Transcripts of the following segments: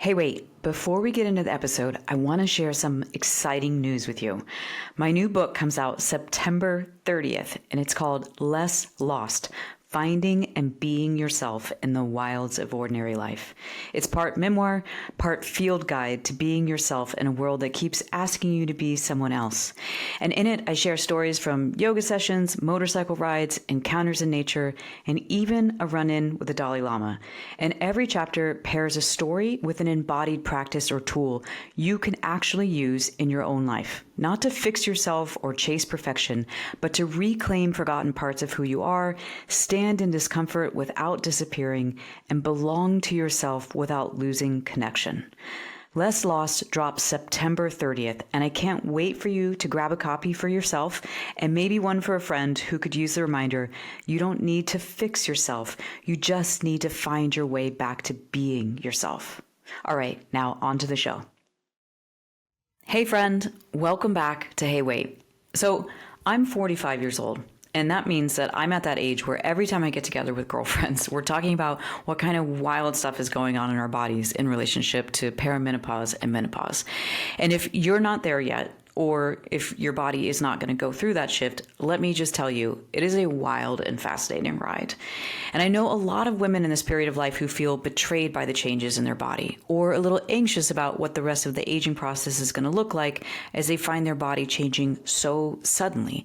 Hey, wait, before we get into the episode, I want to share some exciting news with you. My new book comes out September 30th, and it's called Less Lost: Finding and Being Yourself in the Wilds of Ordinary Life. It's part memoir, part field guide to being yourself in a world that keeps asking you to be someone else. And in it, I share stories from yoga sessions, motorcycle rides, encounters in nature, and even a run-in with the Dalai Lama. And every chapter pairs a story with an embodied practice or tool you can actually use in your own life. Not to fix yourself or chase perfection, but to reclaim forgotten parts of who you are, stand in discomfort without disappearing, and belong to yourself without losing connection. Less Lost drops September 30th, and I can't wait for you to grab a copy for yourself and maybe one for a friend who could use the reminder you don't need to fix yourself. You just need to find your way back to being yourself. All right, now on to the show. Hey friend, welcome back to Hey Wait. So I'm 45 years old, and that means that I'm at that age where every time I get together with girlfriends, we're talking about what kind of wild stuff is going on in our bodies in relationship to perimenopause and menopause. And if you're not there yet, or if your body is not going to go through that shift, let me just tell you, it is a wild and fascinating ride. And I know a lot of women in this period of life who feel betrayed by the changes in their body, or a little anxious about what the rest of the aging process is going to look like as they find their body changing so suddenly,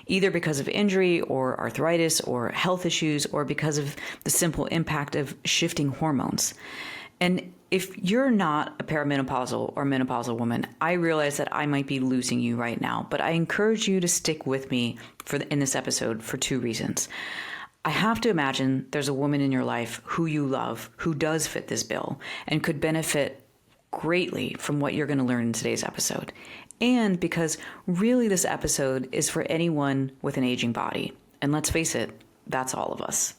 either because of injury or arthritis or health issues, or because of the simple impact of shifting hormones. And if you're not a perimenopausal or menopausal woman, I realize that I might be losing you right now, but I encourage you to stick with me in this episode for two reasons. I have to imagine there's a woman in your life who you love, who does fit this bill, and could benefit greatly from what you're going to learn in today's episode. And because really this episode is for anyone with an aging body. And let's face it, that's all of us.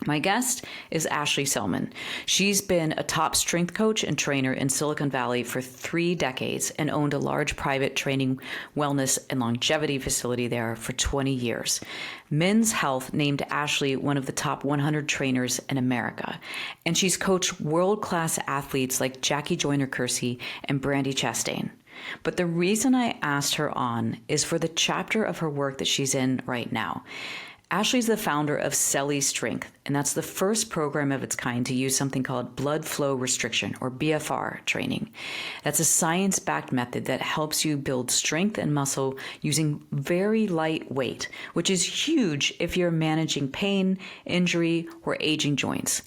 My guest is Ashley Semlan. She's been a top strength coach and trainer in Silicon Valley for 3 decades and owned a large private training, wellness, and longevity facility there for 20 years. Men's Health named Ashley one of the top 100 trainers in America, and she's coached world-class athletes like Jackie Joyner-Kersee and Brandi Chastain. But the reason I asked her on is for the chapter of her work that she's in right now. Ashley's the founder of Selly Strength, and that's the first program of its kind to use something called blood flow restriction, or BFR training. That's a science-backed method that helps you build strength and muscle using very light weight, which is huge if you're managing pain, injury, or aging joints.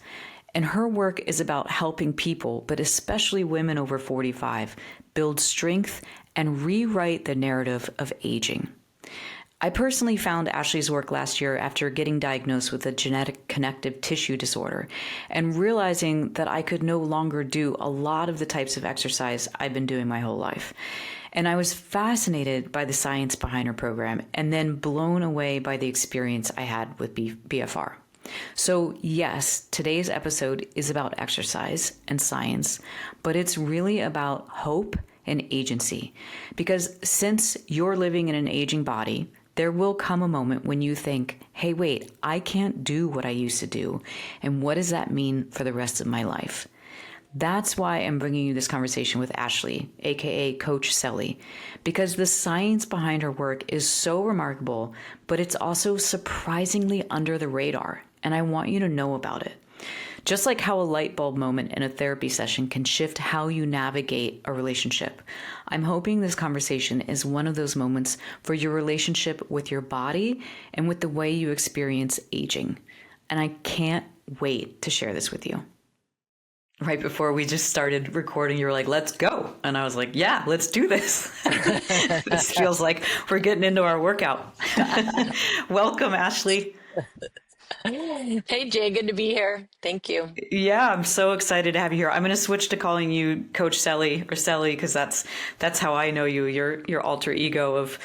And her work is about helping people, but especially women over 45, build strength and rewrite the narrative of aging. I personally found Ashley's work last year after getting diagnosed with a genetic connective tissue disorder and realizing that I could no longer do a lot of the types of exercise I've been doing my whole life. And I was fascinated by the science behind her program and then blown away by the experience I had with BFR. So yes, today's episode is about exercise and science, but it's really about hope and agency. Because since you're living in an aging body, there will come a moment when you think, hey, wait, I can't do what I used to do. And what does that mean for the rest of my life? That's why I'm bringing you this conversation with Ashley, aka Coach Selly, because the science behind her work is so remarkable, but it's also surprisingly under the radar. And I want you to know about it. Just like how a light bulb moment in a therapy session can shift how you navigate a relationship, I'm hoping this conversation is one of those moments for your relationship with your body and with the way you experience aging. And I can't wait to share this with you. Right before we just started recording, you were like, let's go. And I was like, yeah, let's do this. This feels like we're getting into our workout. Welcome, Ashley. Hey, Jay, good to be here. Thank you. Yeah, I'm so excited to have you here. I'm going to switch to calling you Coach Selly or Selly because that's how I know you. Your alter ego of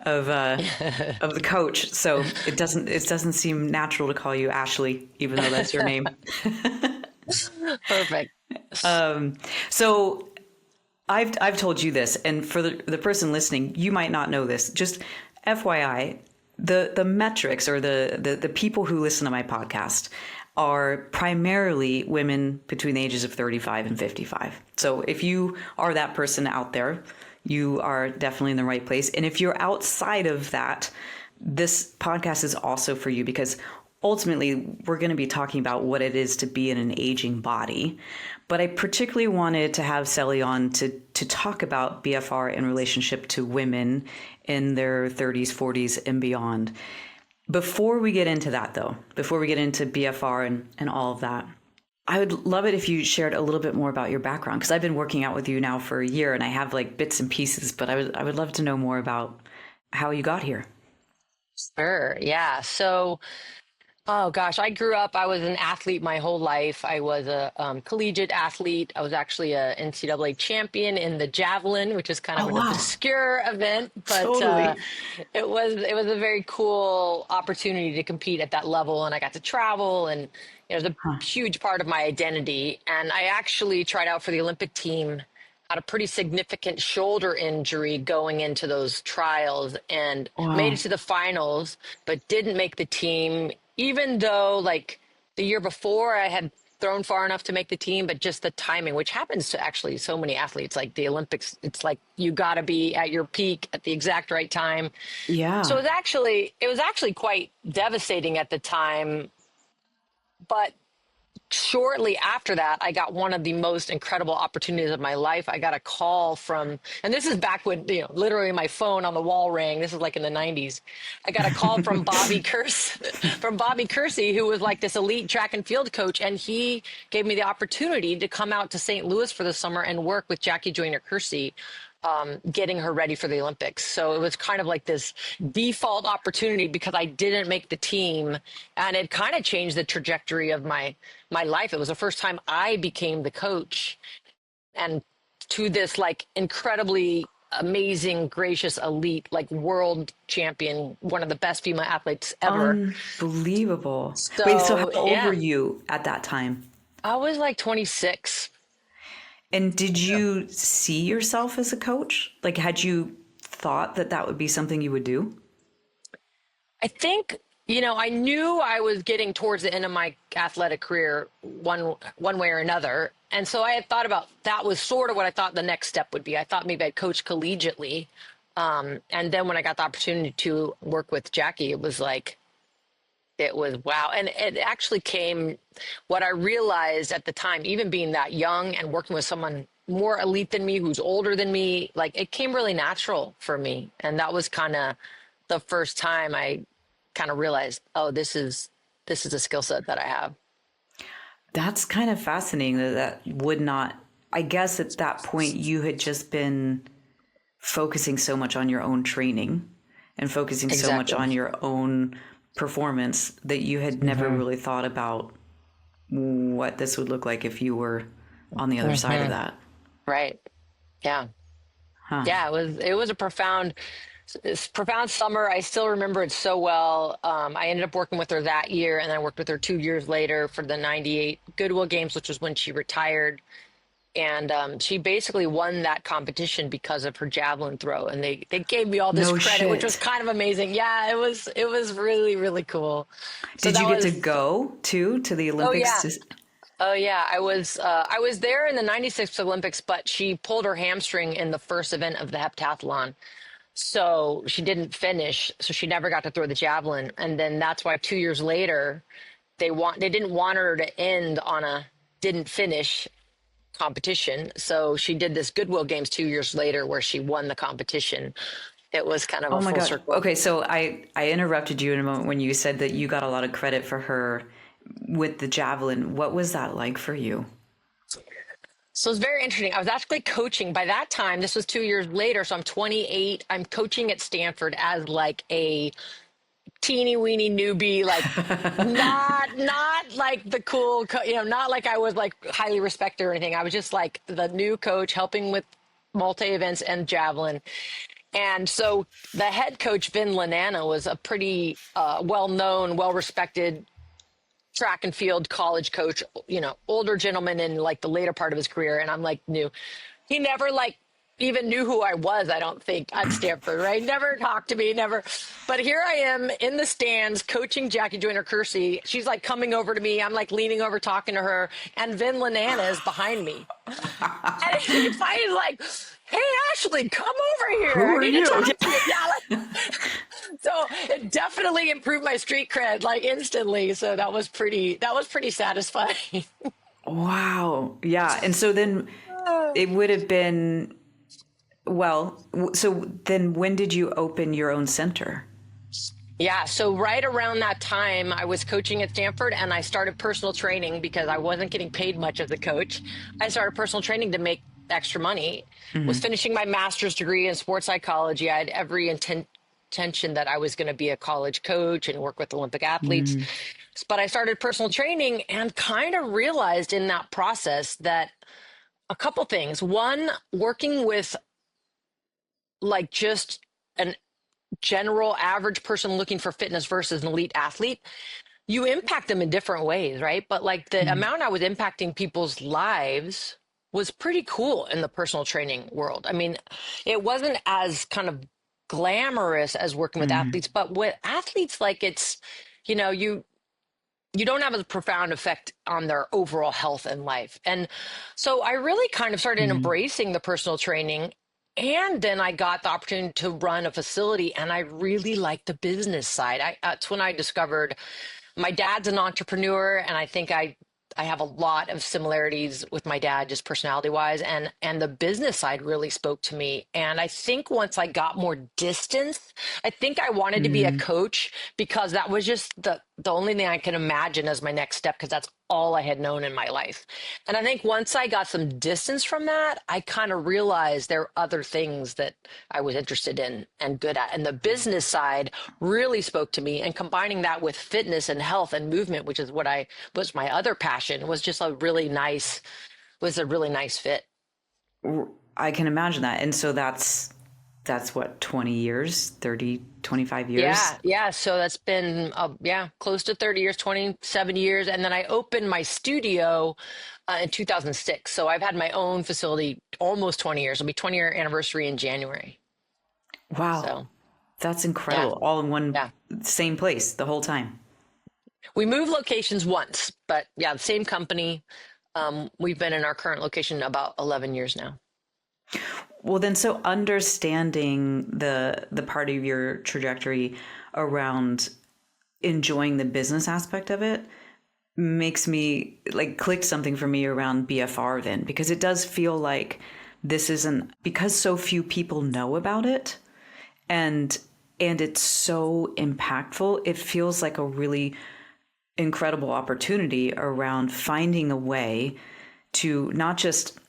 the coach. So it doesn't seem natural to call you Ashley, even though that's your name. Perfect. So I've told you this, and for the person listening, you might not know this. Just FYI. the metrics or the people who listen to my podcast are primarily women between the ages of 35 and 55. So if you are that person out there, you are definitely in the right place. And if you're outside of that, this podcast is also for you, because ultimately we're going to be talking about what it is to be in an aging body. But I particularly wanted to have Sally on to talk about BFR in relationship to women in their 30s, 40s, and beyond. Before we get into that, though, before we get into BFR and all of that, I would love it if you shared a little bit more about your background, because I've been working out with you now for a year and I have like bits and pieces, but I would love to know more about how you got here. Sure. Yeah. So, oh gosh, I was an athlete my whole life. I was a collegiate athlete. I was actually a NCAA champion in the javelin, which is kind of Oh, an wow. obscure event, but Totally. it was a very cool opportunity to compete at that level, and I got to travel, and it was a Huh. huge part of my identity. And I actually tried out for the Olympic team, had a pretty significant shoulder injury going into those trials, and made it Wow. to the finals, but didn't make the team, even though like the year before I had thrown far enough to make the team, but just the timing, which happens to actually so many athletes, like the Olympics, it's like you got to be at your peak at the exact right time. So Yeah. it was actually quite devastating at the time, but shortly after that, I got one of the most incredible opportunities of my life. I got a call from, and this is back when, literally my phone on the wall rang. This is like in the 90s. I got a call from from Bobby Kersey, who was like this elite track and field coach. And he gave me the opportunity to come out to St. Louis for the summer and work with Jackie Joyner Kersey, getting her ready for the Olympics. So it was kind of like this default opportunity because I didn't make the team, and it kind of changed the trajectory of my life. It was the first time I became the coach, and to this like incredibly amazing, gracious, elite, like world champion, one of the best female athletes ever. Unbelievable. Wait, so how So old were yeah, you at that time? I was like 26. And did you see yourself as a coach? Like, had you thought that that would be something you would do? I think, I knew I was getting towards the end of my athletic career one way or another. And so I had thought about that was sort of what I thought the next step would be. I thought maybe I'd coach collegiately. And then when I got the opportunity to work with Jackie, it was wow. And it actually came, what I realized at the time, even being that young and working with someone more elite than me, who's older than me, like it came really natural for me. And that was kind of the first time I kind of realized, oh, this is a skill set that I have. That's kind of fascinating that that would not, I guess at that point you had just been focusing so much on your own training and focusing so much Exactly. on your own performance that you had never Hmm. really thought about what this would look like if you were on the other side of Hmm. that. Right. Yeah. Huh. Yeah. It was a profound summer. I still remember it so well. I ended up working with her that year, and I worked with her 2 years later for the '98 Goodwill Games, which was when she retired. And she basically won that competition because of her javelin throw, and they gave me all this No credit, which was shit. kind of amazing. Yeah, it was really really cool. So Did that you get to was go to the oh Olympics? yeah. Oh yeah, I was there in the '96 Olympics, but she pulled her hamstring in the first event of the heptathlon. So she didn't finish, so she never got to throw the javelin. And then that's why 2 years later they didn't want her to end on a didn't finish competition. So she did this Goodwill Games 2 years later where she won the competition. It was kind of Oh a my full God. circle. Okay, so I interrupted you in a moment when you said that you got a lot of credit for her with the javelin. What was that like for you? So it's very interesting. I was actually coaching by that time. This was 2 years later. So I'm 28. I'm coaching at Stanford as like a teeny weeny newbie, like not like the cool, not like I was like highly respected or anything. I was just like the new coach helping with multi events and javelin. And so the head coach, Vin Lanana, was a pretty well known, well respected track and field college coach, older gentleman in like the later part of his career. And I'm like new. He never like even knew who I was, I don't think, at Stanford, right? Never talked to me, never. But here I am in the stands coaching Jackie Joyner-Kersee. She's like coming over to me. I'm like leaning over talking to her, and Vin Lanana is behind me. And he's finally like, hey, Ashley, come over here. Who I are need to you? talk to you. Yeah, so it definitely improved my street cred like instantly. So that was pretty satisfying. Wow. Yeah. And so then it would have been, well, so then when did you open your own center? Yeah, so right around that time, I was coaching at Stanford and I started personal training because I wasn't getting paid much as a coach. I started personal training to make extra money. Was finishing my master's degree in sports psychology. I had every intention that I was going to be a college coach and work with Olympic athletes. Mm, But I started personal training and kind of realized in that process that a couple things. One, working with like just an general average person looking for fitness versus an elite athlete, you impact them in different ways, right? But like the mm, amount I was impacting people's lives was pretty cool in the personal training world. I mean, it wasn't as kind of glamorous as working with mm, athletes, but with athletes, like it's, you know, you don't have a profound effect on their overall health and life. And so I really kind of started mm, embracing the personal training. And then I got the opportunity to run a facility, and I really liked the business side. That's when I discovered my dad's an entrepreneur, and I think I have a lot of similarities with my dad, just personality wise, and the business side really spoke to me. And I think once I got more distance, I think I wanted to be a mm. coach because that was just the only thing I can imagine as my next step, because that's all I had known in my life. And I think once I got some distance from that, I kind of realized there are other things that I was interested in and good at. And the business side really spoke to me. And combining that with fitness and health and movement, which is what I was my other passion, was just a really nice fit. I can imagine that. And so that's what, 20 years, 30, 25 years? Yeah, yeah. So that's been close to 30 years, 27 years, and then I opened my studio in 2006. So I've had my own facility almost 20 years. It'll be 20-year anniversary in January. Wow. So That's yeah, incredible. All in one yeah. same place the whole time. We moved locations once, but yeah, the same company. We've been in our current location about 11 years now. Well, then, so understanding the part of your trajectory around enjoying the business aspect of it makes me like clicked something for me around BFR then, because it does feel like this isn't because so few people know about it and it's so impactful. It feels like a really incredible opportunity around finding a way to not just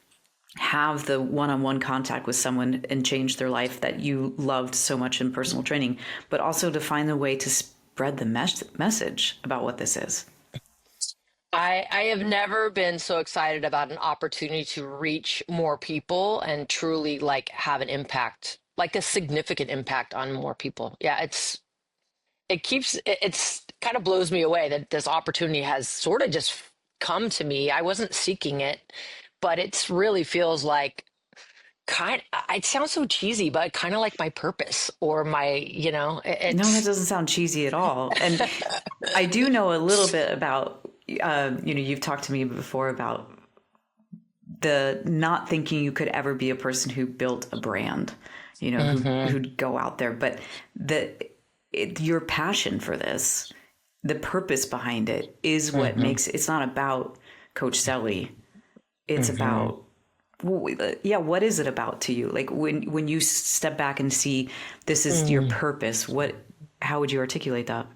have the one-on-one contact with someone and change their life that you loved so much in personal training, but also to find a way to spread the message about what this is. I have never been so excited about an opportunity to reach more people and truly like have an impact, like a significant impact on more people. Yeah, it's kind of blows me away that this opportunity has sort of just come to me. I wasn't seeking it, but it's really feels like it sounds so cheesy, but kind of like my purpose or my, No, that it's doesn't sound cheesy at all. And I do know a little bit about, you've talked to me before about the not thinking you could ever be a person who built a brand, Mhm. who'd go out there, but your passion for this, the purpose behind it is what Mhm. makes it's not about Coach Selly. It's Mhm. about, yeah, what is it about to you? Like when you step back and see this is your Mm. purpose, how would you articulate that?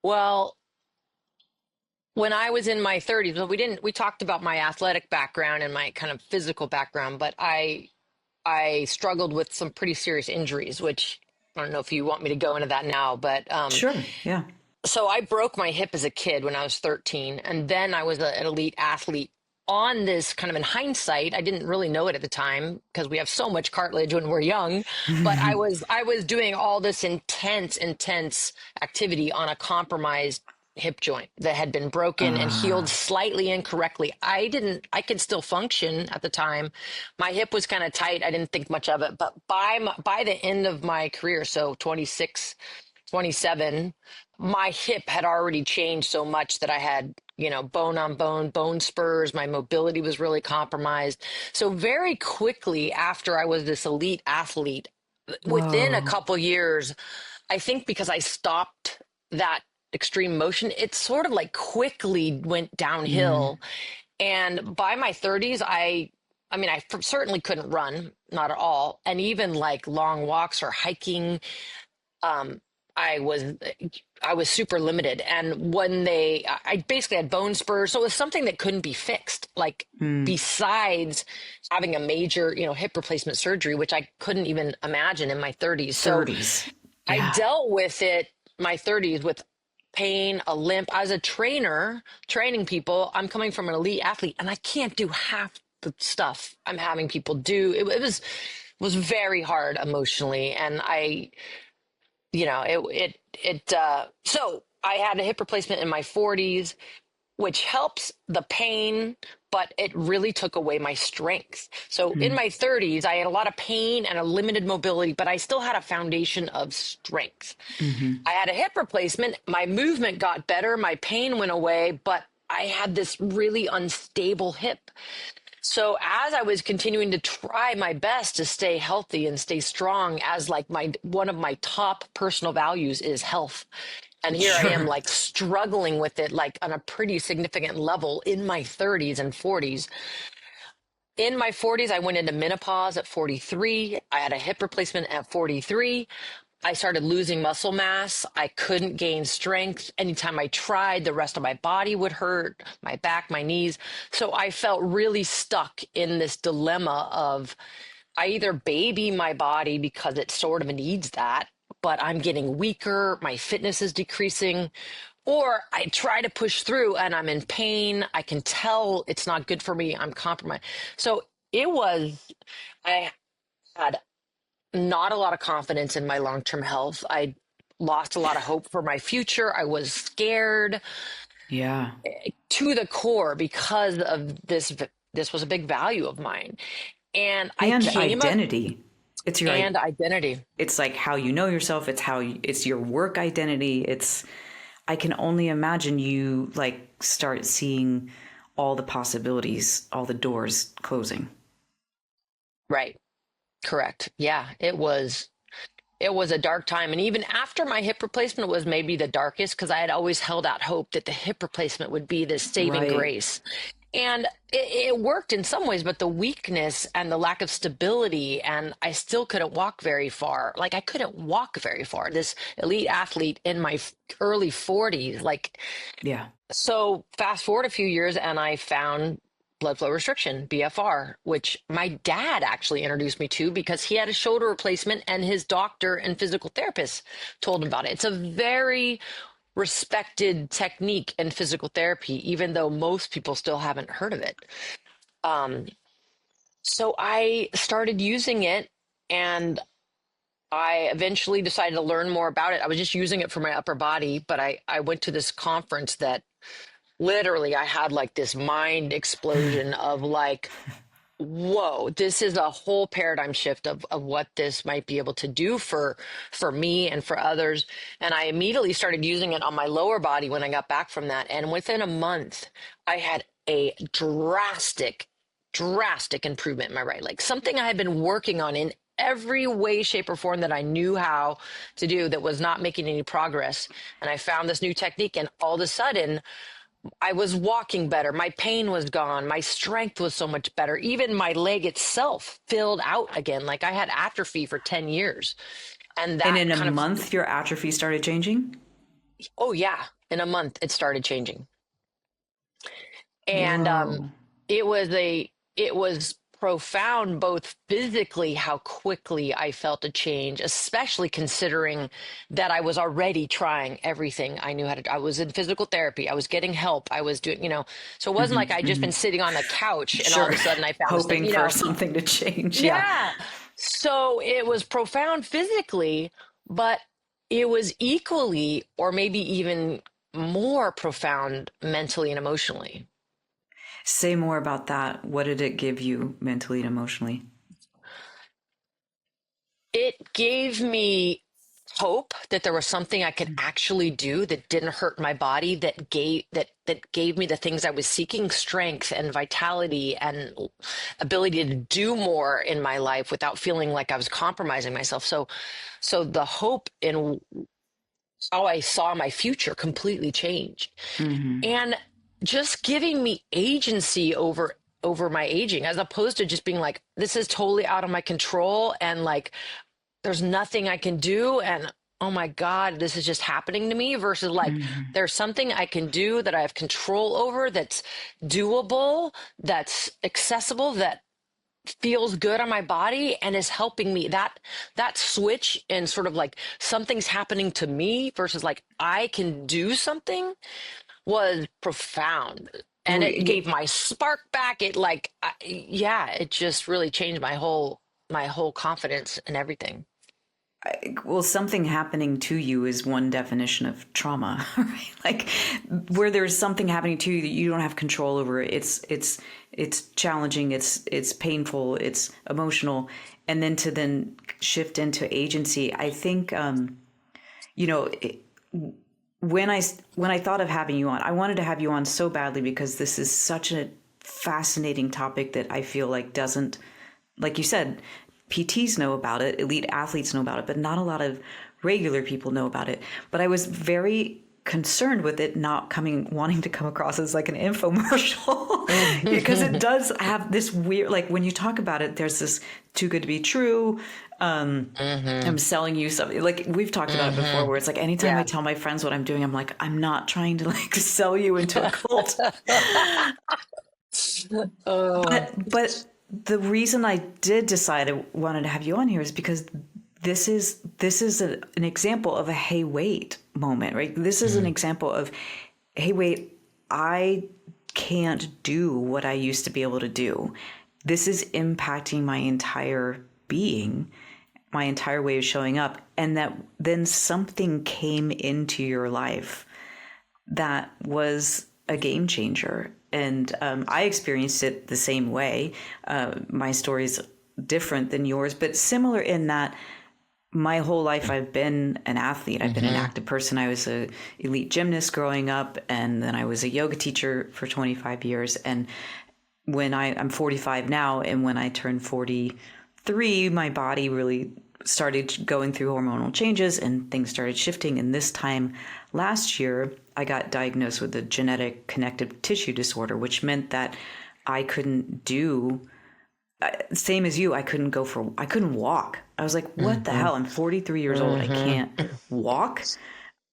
Well, when I was in my 30s, well, we talked about my athletic background and my kind of physical background, but I struggled with some pretty serious injuries, which I don't know if you want me to go into that now, but Sure. Yeah. so I broke my hip as a kid when I was 13, and then I was an elite athlete on this kind of in hindsight. I didn't really know it at the time because we have so much cartilage when we're young, but I was doing all this intense activity on a compromised hip joint that had been broken and healed Ah, slightly incorrectly. I could still function at the time. My hip was kind of tight. I didn't think much of it, but by the end of my career, so 26, 27, my hip had already changed so much that I had, bone on bone, bone spurs. My mobility was really compromised. So very quickly after I was this elite athlete, within a whoa. couple years, I think because I stopped that extreme motion, it sort of like quickly went Mm, downhill. And by my 30s, I mean, I certainly couldn't run, not at all. And even like long walks or hiking, um, I was I was super limited. And when I basically had bone spurs, so it was something that couldn't be fixed. Like mm. besides having a major, hip replacement surgery, which I couldn't even imagine in my 30s. So 30s. I Yeah. dealt with it my 30s with pain, a limp. As a trainer, training people, I'm coming from an elite athlete, and I can't do half the stuff I'm having people do. It was very hard emotionally, and so I had a hip replacement in my 40s, which helps the pain, but it really took away my strength. So in Mm, my 30s, I had a lot of pain and a limited mobility, but I still had a foundation of strength. hmm. I had a hip replacement. My movement got better. My pain went away, but I had this really unstable hip. So as I was continuing to try my best to stay healthy and stay strong, as like one of my top personal values is health. And here I am Sure. like struggling with it like on a pretty significant level in my 30s and 40s. In my 40s, I went into menopause at 43. I had a hip replacement at 43. I started losing muscle mass. I couldn't gain strength. Anytime I tried, the rest of my body would hurt, my back, my knees. So I felt really stuck in this dilemma of I either baby my body because it sort of needs that, but I'm getting weaker, my fitness is decreasing, or I try to push through and I'm in pain. I can tell it's not good for me. I'm compromised. So I had not a lot of confidence in my long term health. I lost a lot of hope for my future. I was scared Yeah. to the core because of this. This was a big value of mine. And I And came up identity. It's your and identity. it's like how you know yourself, it's it's your work identity. It's I can only imagine you like start seeing all the possibilities, all the doors closing. Right. Correct. Yeah. It was a dark time. And even after my hip replacement was maybe the darkest because I had always held out hope that the hip replacement would be this saving Right. grace. And it worked in some ways, but the weakness and the lack of stability, and I still couldn't walk very far. Like I couldn't walk very far. This elite athlete in my early 40s, like, Yeah. so fast forward a few years and I found blood flow restriction, BFR, which my dad actually introduced me to because he had a shoulder replacement and his doctor and physical therapist told him about it. It's a very respected technique in physical therapy, even though most people still haven't heard of it. Um, so I started using it and I eventually decided to learn more about it. I was just using it for my upper body, but I went to this conference that literally I had like this mind explosion of like, whoa, this is a whole paradigm shift of what this might be able to do for me and for others. And I immediately started using it on my lower body when I got back from that. And within a month, I had a drastic improvement in my right leg, something I had been working on in every way, shape, or form that I knew how to do that was not making any progress. And I found this new technique, and all of a sudden, I was walking better. My pain was gone. My strength was so much better. Even my leg itself filled out again. Like I had atrophy for 10 years. And And that in a kind of, month your atrophy started changing? oh, yeah, in a month it started changing. And Whoa. it was profound, both physically, how quickly I felt a change, especially considering that I was already trying everything I knew how to do. I was in physical therapy. I was getting help. I was doing, so it wasn't like I'd just been sitting on the couch and all of Sure. a sudden I found this thing, Hoping for something to change. Yeah. Yeah. So it was profound physically, but it was equally, or maybe even more profound mentally and emotionally. Say more about that. What did it give you mentally and emotionally? It gave me hope that there was something I could actually do that didn't hurt my body, that gave me the things I was seeking, strength and vitality and ability to do more in my life without feeling like I was compromising myself. So the hope in how I saw my future completely changed. Mm-hmm. And just giving me agency over my aging, as opposed to just being like, this is totally out of my control, and like there's nothing I can do, and oh my God, this is just happening to me, versus like Mm-hmm. there's something I can do that I have control over, that's doable, that's accessible, that feels good on my body and is helping me. That switch and sort of like something's happening to me versus like I can do something was profound. And Oh, it gave my spark back. It like yeah, it just really changed my whole confidence and everything. well, something happening to you is one definition of trauma, right? Like where there's something happening to you that you don't have control over. It's challenging. It's painful. It's emotional, and then shift into agency. I think you know. When I thought of having you on, I wanted to have you on so badly because this is such a fascinating topic that I feel like doesn't, like you said, PTs know about it, elite athletes know about it, but not a lot of regular people know about it. But I was very concerned with it not wanting to come across as like an infomercial because it does have this weird, like when you talk about it, there's this too good to be true. I'm selling you something, like we've talked about it before, where it's like anytime I Yeah. tell my friends what I'm doing, I'm like, I'm not trying to like sell you into a cult. Oh. But the reason I did decide I wanted to have you on here is because an example of a hey wait moment, right? This is an example of hey wait, I can't do what I used to be able to do. This is impacting my entire being, my entire way of showing up, and that then something came into your life that was a game changer. And I experienced it the same way. My story is different than yours, but similar in that my whole life I've been an athlete. I've been an active person. I was a elite gymnast growing up, and then I was a yoga teacher for 25 years. And I'm 45 now, and when I turned 43, my body really started going through hormonal changes and things started shifting. And this time last year, I got diagnosed with a genetic connective tissue disorder, which meant that I couldn't do, same as you, I couldn't walk. I was like, what the hell? I'm 43 years old. I can't walk.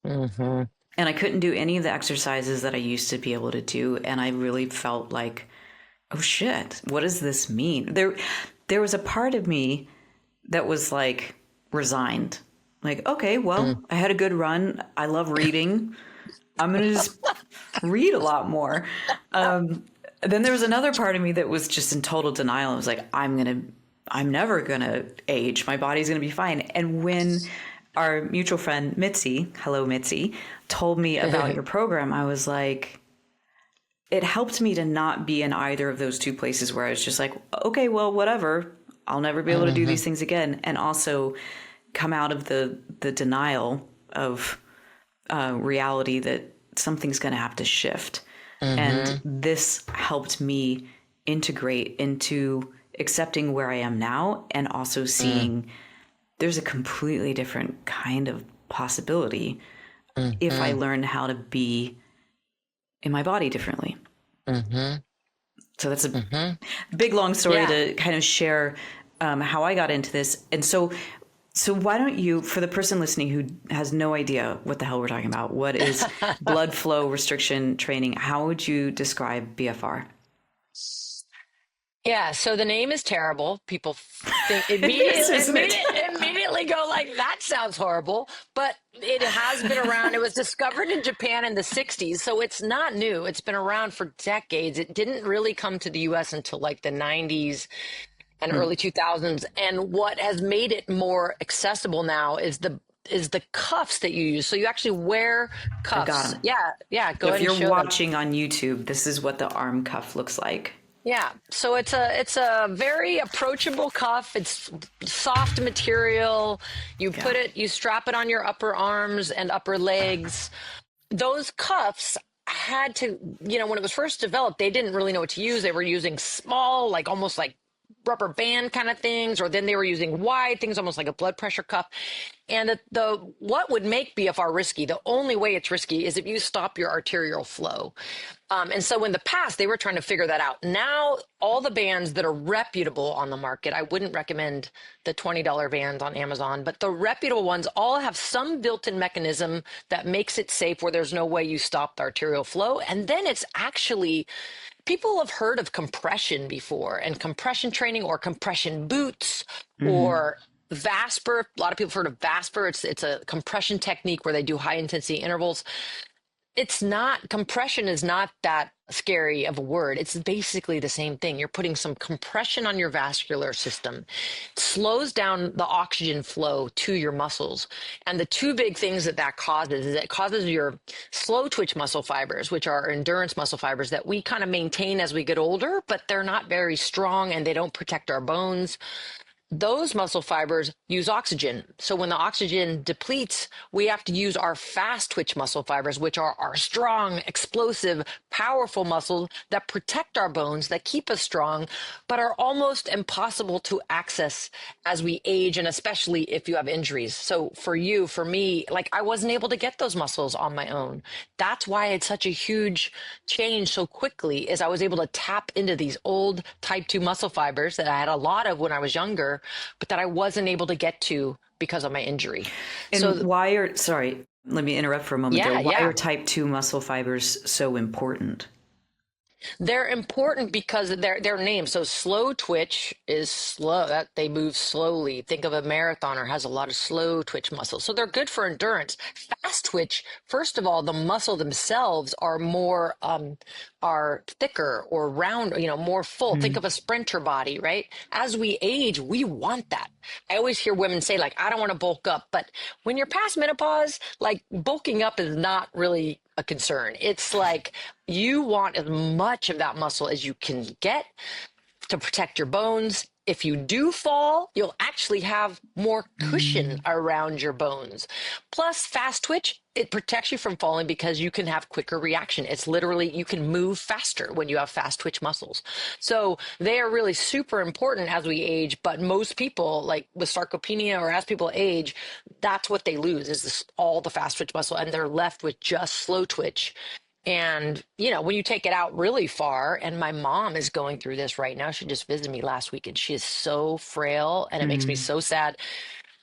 And I couldn't do any of the exercises that I used to be able to do. And I really felt like, oh shit, what does this mean? There was a part of me that was like resigned. Like, okay, well, I had a good run. I love reading. I'm going to just read a lot more. Then there was another part of me that was just in total denial. I was like, I'm never going to age. My body's going to be fine. And when our mutual friend, Mitzi, hello, Mitzi, told me about your program, I was like, it helped me to not be in either of those two places where I was just like, okay, well, whatever. I'll never be able to do these things again. And also come out of the denial of reality that something's going to have to shift. And this helped me integrate into accepting where I am now and also seeing there's a completely different kind of possibility if I learn how to be in my body differently. So that's a big, long story Yeah. to kind of share how I got into this. And so why don't you, for the person listening who has no idea what the hell we're talking about, what is blood flow restriction training? How would you describe BFR? Yeah, so the name is terrible. People think It is, isn't it? immediately go like, that sounds horrible. But it has been around. It was discovered in Japan in the 60s, so it's not new. It's been around for decades. It didn't really come to the US until like the 90s and early 2000s. And what has made it more accessible now is is the cuffs that you use. So you actually wear I've got cuffs. them. Yeah, yeah. Go So if ahead and you're show them. watching on YouTube, this is what the arm cuff looks like. Yeah, so it's a very approachable cuff. It's soft material. Yeah. You strap it on your upper arms and upper legs. Those cuffs had to, when it was first developed, they didn't really know what to use. They were using small, like almost like rubber band kind of things, or then they were using wide things, almost like a blood pressure cuff. And the what would make BFR risky, the only way it's risky is if you stop your arterial flow. And so in the past, they were trying to figure that out. Now, all the bands that are reputable on the market, I wouldn't recommend the $20 bands on Amazon, but the reputable ones all have some built-in mechanism that makes it safe where there's no way you stop the arterial flow. And then it's actually, people have heard of compression before, and compression training or compression boots or Vasper. A lot of people have heard of Vasper. It's a compression technique where they do high intensity intervals. It's not, compression is not that scary of a word. It's basically the same thing. You're putting some compression on your vascular system. It slows down the oxygen flow to your muscles. And the two big things that causes is it causes your slow twitch muscle fibers, which are endurance muscle fibers that we kind of maintain as we get older, but they're not very strong and they don't protect our bones. Those muscle fibers use oxygen. So when the oxygen depletes, we have to use our fast twitch muscle fibers, which are our strong, explosive, powerful muscles that protect our bones, that keep us strong, but are almost impossible to access as we age, and especially if you have injuries. So for you, for me, like I wasn't able to get those muscles on my own. That's why it's such a huge change so quickly, is I was able to tap into these old type 2 muscle fibers that I had a lot of when I was younger, but that I wasn't able to get to because of my injury. And sorry, let me interrupt for a moment there. Why Yeah. are type 2 muscle fibers so important? They're important because their name. So slow twitch is slow. That they move slowly. Think of a marathoner has a lot of slow twitch muscles. So they're good for endurance. Fast twitch, first of all, the muscle themselves are more are thicker or round, more full. Think of a sprinter body, right? As we age, we want that. I always hear women say, like, I don't want to bulk up. But when you're past menopause, like bulking up is not really a concern. It's like you want as much of that muscle as you can get to protect your bones. If you do fall, you'll actually have more cushion around your bones. Plus, fast twitch, it protects you from falling because you can have quicker reaction. It's literally, you can move faster when you have fast twitch muscles. So they are really super important as we age. But most people, like with sarcopenia or as people age, that's what they lose is all the fast twitch muscle, and they're left with just slow twitch. And, when you take it out really far, and my mom is going through this right now. She just visited me last week and she is so frail and it makes me so sad.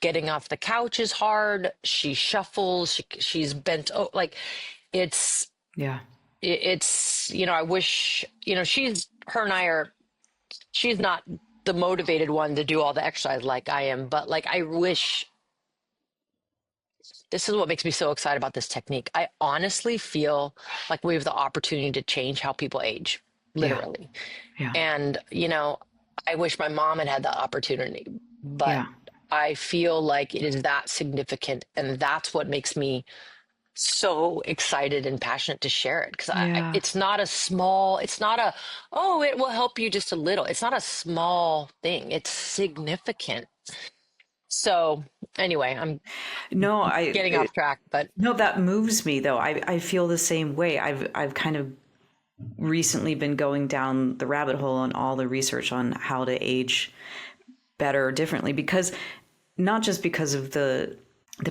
Getting off the couch is hard. She shuffles. She's bent. Oh, like it's, Yeah. I wish, her and I are, she's not the motivated one to do all the exercise like I am, but like, I wish. This is what makes me so excited about this technique. I honestly feel like we have the opportunity to change how people age, literally. Yeah. And, I wish my mom had the opportunity, but Yeah. I feel like it is that significant. And that's what makes me so excited and passionate to share it. Because it's not oh, it will help you just a little. It's not a small thing. It's significant. So anyway, I'm getting off track, but No, that moves me though. I feel the same way. I've kind of recently been going down the rabbit hole on all the research on how to age better or differently, because not just because of the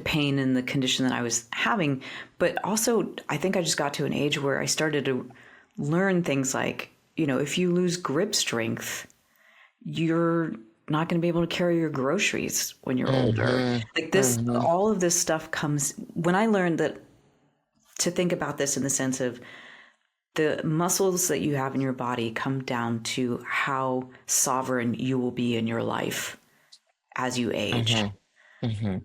pain and the condition that I was having, but also I think I just got to an age where I started to learn things like, if you lose grip strength, you're not going to be able to carry your groceries when you're older. Like this, all of this stuff comes when I learned that to think about this in the sense of the muscles that you have in your body come down to how sovereign you will be in your life as you age.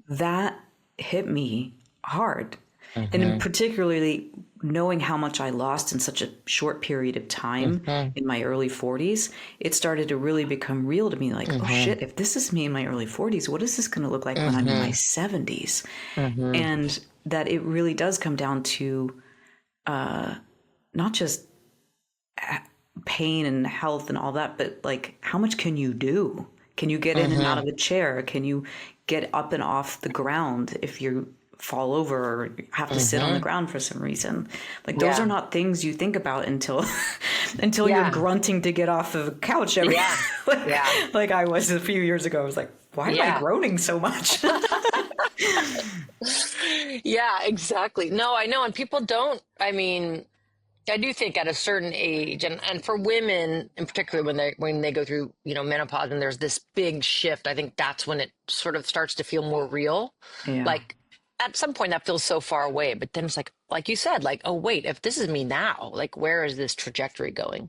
That hit me hard. And particularly knowing how much I lost in such a short period of time Mm-hmm. in my early 40s, it started to really become real to me. Like, oh Mm-hmm. shit, if this is me in my early 40s, what is this going to look like when I'm in my Mm-hmm. 70s? Mm-hmm. And that it really does come down to not just pain and health and all that, but like, how much can you do? Can you get in and out Mm-hmm. of a chair? Can you get up and off the ground if you fall over or have to sit on the Mm-hmm. ground for some reason? Like, those are Yeah. not things you think about until until you're Yeah. grunting to get off the couch every Yeah. Yeah. like I was a few years ago. I was like, why am I Yeah. groaning so much? Yeah, exactly. No, I know. And people don't, I mean, I do think at a certain age, and for women in particular, when they go through, menopause and there's this big shift, I think that's when it sort of starts to feel more real. Yeah. Like at some point that feels so far away, but then it's like you said, like, oh wait, if this is me now, like where is this trajectory going?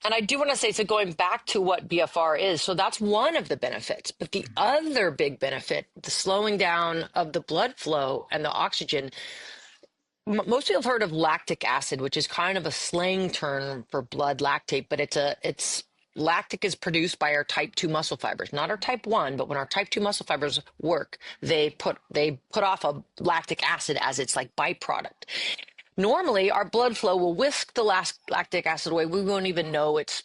And I do want to say, so going back to what BFR is, so that's one of the benefits. But the other big benefit, the slowing down of the blood flow and the oxygen, most people have heard of lactic acid, which is kind of a slang term for blood lactate, but it's lactic is produced by our type 2 muscle fibers, not our type 1, but when our type 2 muscle fibers work, they put off a lactic acid as its like byproduct. Normally, our blood flow will whisk the lactic acid away. We won't even know it's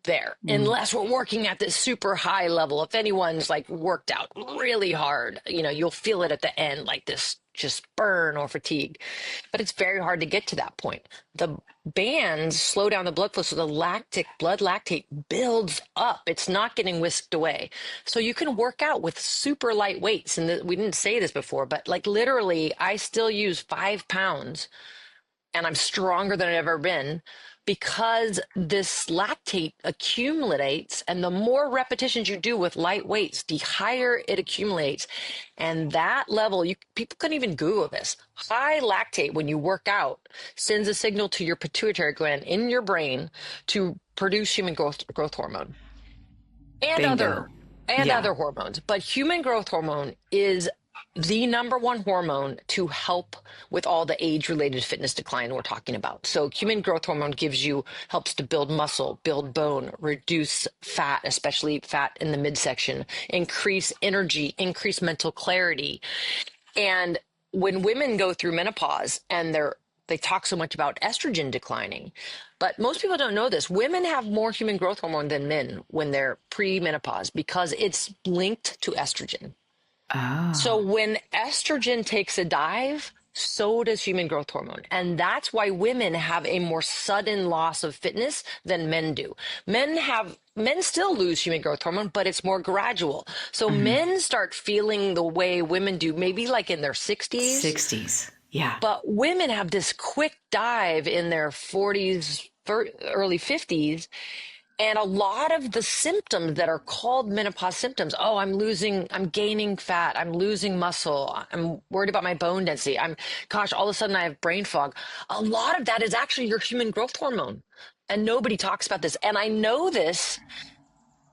there Mm. unless we're working at this super high level. If anyone's like worked out really hard, you'll feel it at the end, like this just burn or fatigue. But it's very hard to get to that point. The bands slow down the blood flow, so the blood lactate builds up. It's not getting whisked away. So you can work out with super light weights. And we didn't say this before, but like literally, I still use 5 pounds and I'm stronger than I've ever been because this lactate accumulates. And the more repetitions you do with light weights, the higher it accumulates. And that level, people couldn't even Google this. High lactate when you work out sends a signal to your pituitary gland in your brain to produce human growth hormone and Bingo. Yeah. other hormones. But human growth hormone is the number one hormone to help with all the age related fitness decline we're talking about. So human growth hormone helps to build muscle, build bone, reduce fat, especially fat in the midsection, increase energy, increase mental clarity. And when women go through menopause and they talk so much about estrogen declining, but most people don't know this. Women have more human growth hormone than men when they're pre-menopause because it's linked to estrogen. So Oh. when estrogen takes a dive, so does human growth hormone. And that's why women have a more sudden loss of fitness than men do. Men still lose human growth hormone, but it's more gradual. So Mhm. men start feeling the way women do, maybe like in their 60s, 60s. Yeah. but women have this quick dive in their 40s, early 50s. And a lot of the symptoms that are called menopause symptoms, oh, I'm gaining fat, I'm losing muscle, I'm worried about my bone density, gosh, all of a sudden I have brain fog. A lot of that is actually your human growth hormone. And nobody talks about this. And I know this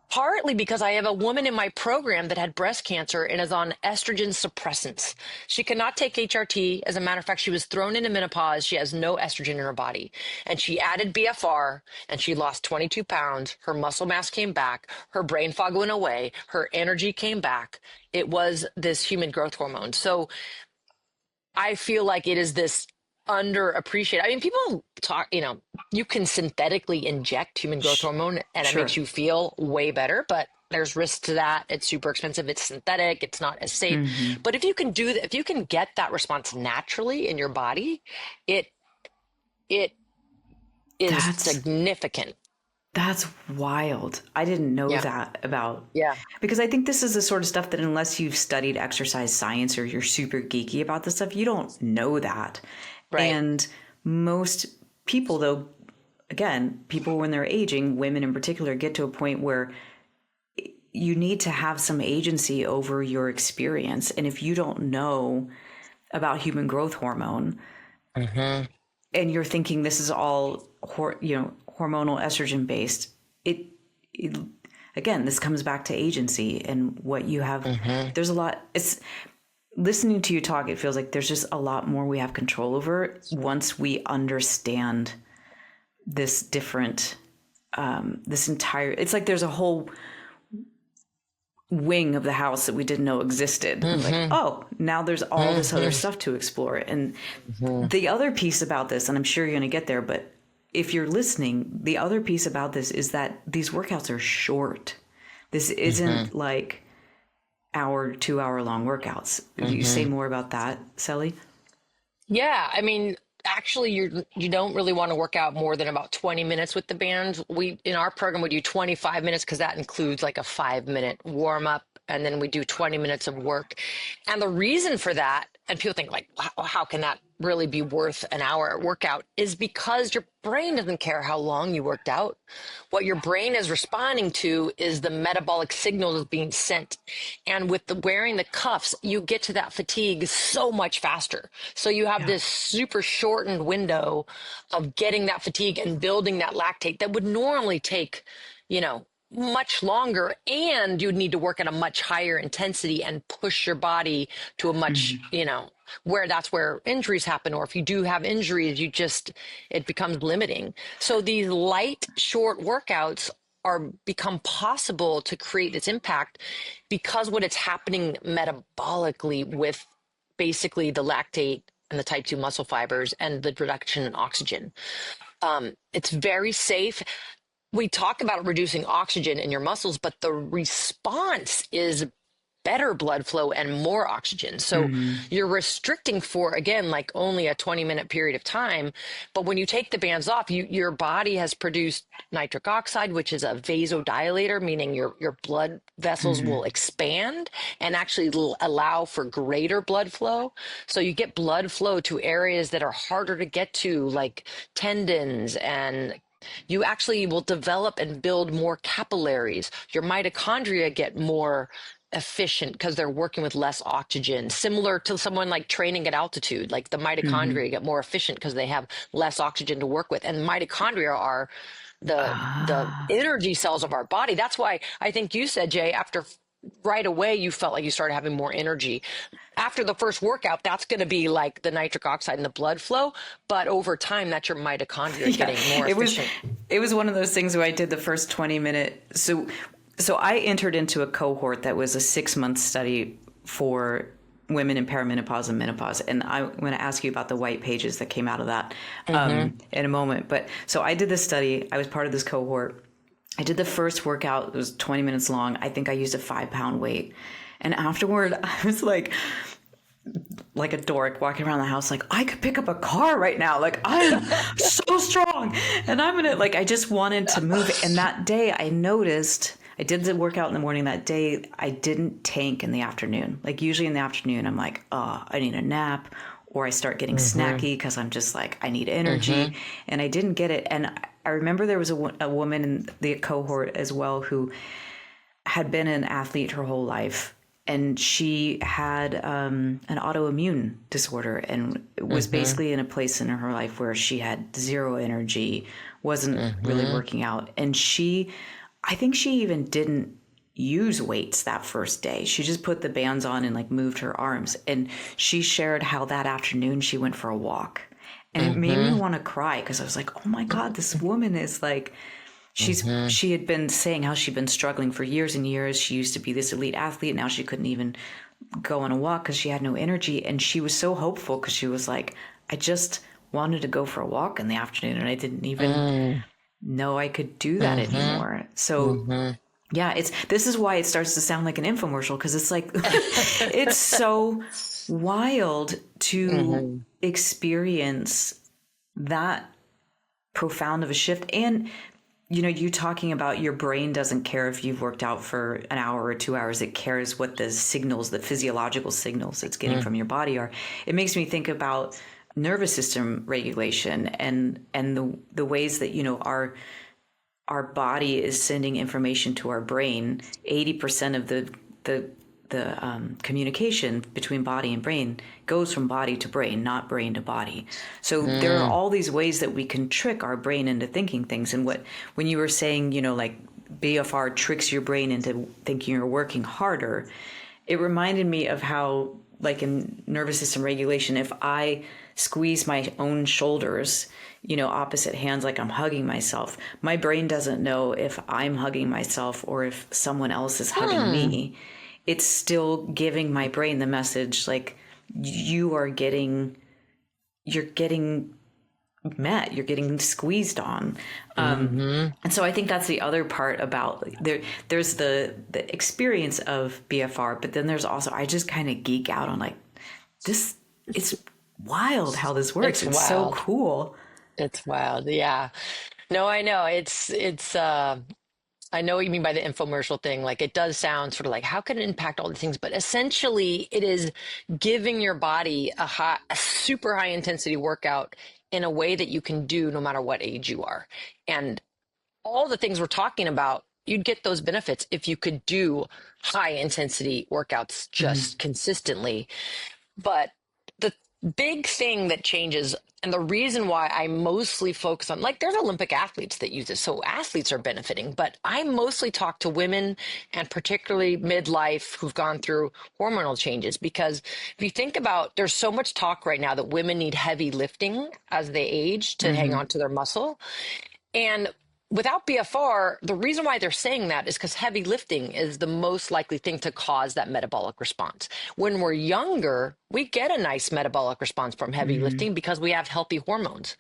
partly because I have a woman in my program that had breast cancer and is on estrogen suppressants. She cannot take HRT. As a matter of fact, she was thrown into menopause. She has no estrogen in her body. And she added BFR and she lost 22 pounds. Her muscle mass came back. Her brain fog went away. Her energy came back. It was this human growth hormone. So I feel like it is this underappreciated. I mean, people talk, you can synthetically inject human growth Sh- hormone and it makes sure. you feel way better, but there's risks to that. It's super expensive. It's synthetic. It's not as safe. Hmm. But if you can do that, if you can get that response naturally in your body, it it is That's significant. That's wild. I didn't know Yeah. that about, Yeah. because I think this is the sort of stuff that unless you've studied exercise science or you're super geeky about this stuff, you don't know that. Right. And most people, though, again, people when they're aging, women in particular, get to a point where you need to have some agency over your experience. And if you don't know about human growth hormone Hmm. and you're thinking this is all, hormonal estrogen based, it again, this comes back to agency and what you have. Hmm. There's a lot. listening to you talk, it feels like there's just a lot more we have control over once we understand this different, this entire, it's like there's a whole wing of the house that we didn't know existed. Like, oh, now there's all this other stuff to explore. And the other piece about this, and I'm sure you're going to get there, but if you're listening, the other piece about this is that these workouts are short. This isn't like 2-hour long workouts. Do you say more about that, Sally? Yeah, I mean, actually, you don't really want to work out more than about 20 minutes with the band. We in our program we do 25 minutes because that includes like a 5-minute warm up, and then we do 20 minutes of work. And the reason for that, and people think like, how can that really be worth an hour workout? Is because your brain doesn't care how long you worked out. What your brain is responding to is the metabolic signals being sent. And with the wearing the cuffs, you get to that fatigue so much faster. So you have this super shortened window of getting that fatigue and building that lactate that would normally take, much longer, and you'd need to work at a much higher intensity and push your body to a much, where that's where injuries happen. Or if you do have injuries, it becomes limiting. So these light, short workouts become possible to create this impact because what it's happening metabolically with basically the lactate and the type 2 muscle fibers and the reduction in oxygen. It's very safe. We talk about reducing oxygen in your muscles, but the response is better blood flow and more oxygen. So you're restricting for, again, like only a 20-minute period of time. But when you take the bands off, your body has produced nitric oxide, which is a vasodilator, meaning your blood vessels will expand and actually allow for greater blood flow. So you get blood flow to areas that are harder to get to, like tendons, and you actually will develop and build more capillaries. Your mitochondria get more efficient because they're working with less oxygen, similar to someone like training at altitude. Like the mitochondria get more efficient because they have less oxygen to work with. And mitochondria are the energy cells of our body. That's why I think you said, Jay, after right away you felt like you started having more energy. After the first workout, that's going to be like the nitric oxide and the blood flow. But over time, that's your mitochondria getting more efficient. It was one of those things where I did the first 20-minute. So I entered into a cohort that was a 6-month study for women in perimenopause and menopause. And I'm going to ask you about the white pages that came out of that in a moment. But so I did this study. I was part of this cohort. I did the first workout. It was 20 minutes long. I think I used a 5-pound weight. And afterward, I was like a dork walking around the house, like, I could pick up a car right now. Like, I'm so strong. And I'm going to, I just wanted to move. And that day I noticed, I did the workout in the morning. That day I didn't tank in the afternoon. Like usually in the afternoon, I'm like, oh, I need a nap, or I start getting snacky because I'm just like, I need energy. And I didn't get it. And I remember there was a woman in the cohort as well who had been an athlete her whole life. And she had an autoimmune disorder and was basically in a place in her life where she had zero energy, wasn't really working out. And I think she even didn't use weights that first day. She just put the bands on and moved her arms. And she shared how that afternoon she went for a walk. And it made me want to cry because I was like, oh my God, this woman is like, she had been saying how she'd been struggling for years and years. She used to be this elite athlete. Now she couldn't even go on a walk because she had no energy. And she was so hopeful because she was like, I just wanted to go for a walk in the afternoon and I didn't even know I could do that anymore. So yeah, this is why it starts to sound like an infomercial, because it's like, it's so wild to experience that profound of a shift. And you talking about your brain doesn't care if you've worked out for an hour or 2 hours. It cares what the signals, the physiological signals it's getting from your body are. It makes me think about nervous system regulation and the ways that, our body is sending information to our brain. 80% of the communication between body and brain goes from body to brain, not brain to body. So there are all these ways that we can trick our brain into thinking things. And when you were saying, BFR tricks your brain into thinking you're working harder, it reminded me of how like in nervous system regulation, if I squeeze my own shoulders, opposite hands, like I'm hugging myself, my brain doesn't know if I'm hugging myself or if someone else is hugging me. It's still giving my brain the message like you're getting met, you're getting squeezed on. And so I think that's the other part about there's the experience of BFR, but then there's also, I just kind of geek out on like this. It's wild how this works. It's so wild. cool. It's wild. Yeah. No, I know. I know what you mean by the infomercial thing. Like it does sound sort of like how can it impact all these things, but essentially it is giving your body a super high intensity workout in a way that you can do no matter what age you are. And all the things we're talking about, you'd get those benefits if you could do high intensity workouts just consistently. But the big thing that changes, and the reason why I mostly focus on, like, there's Olympic athletes that use this, so athletes are benefiting, but I mostly talk to women and particularly midlife who've gone through hormonal changes. Because if you think about, there's so much talk right now that women need heavy lifting as they age to hang on to their muscle. And without BFR, the reason why they're saying that is because heavy lifting is the most likely thing to cause that metabolic response. When we're younger, we get a nice metabolic response from heavy lifting because we have healthy hormones.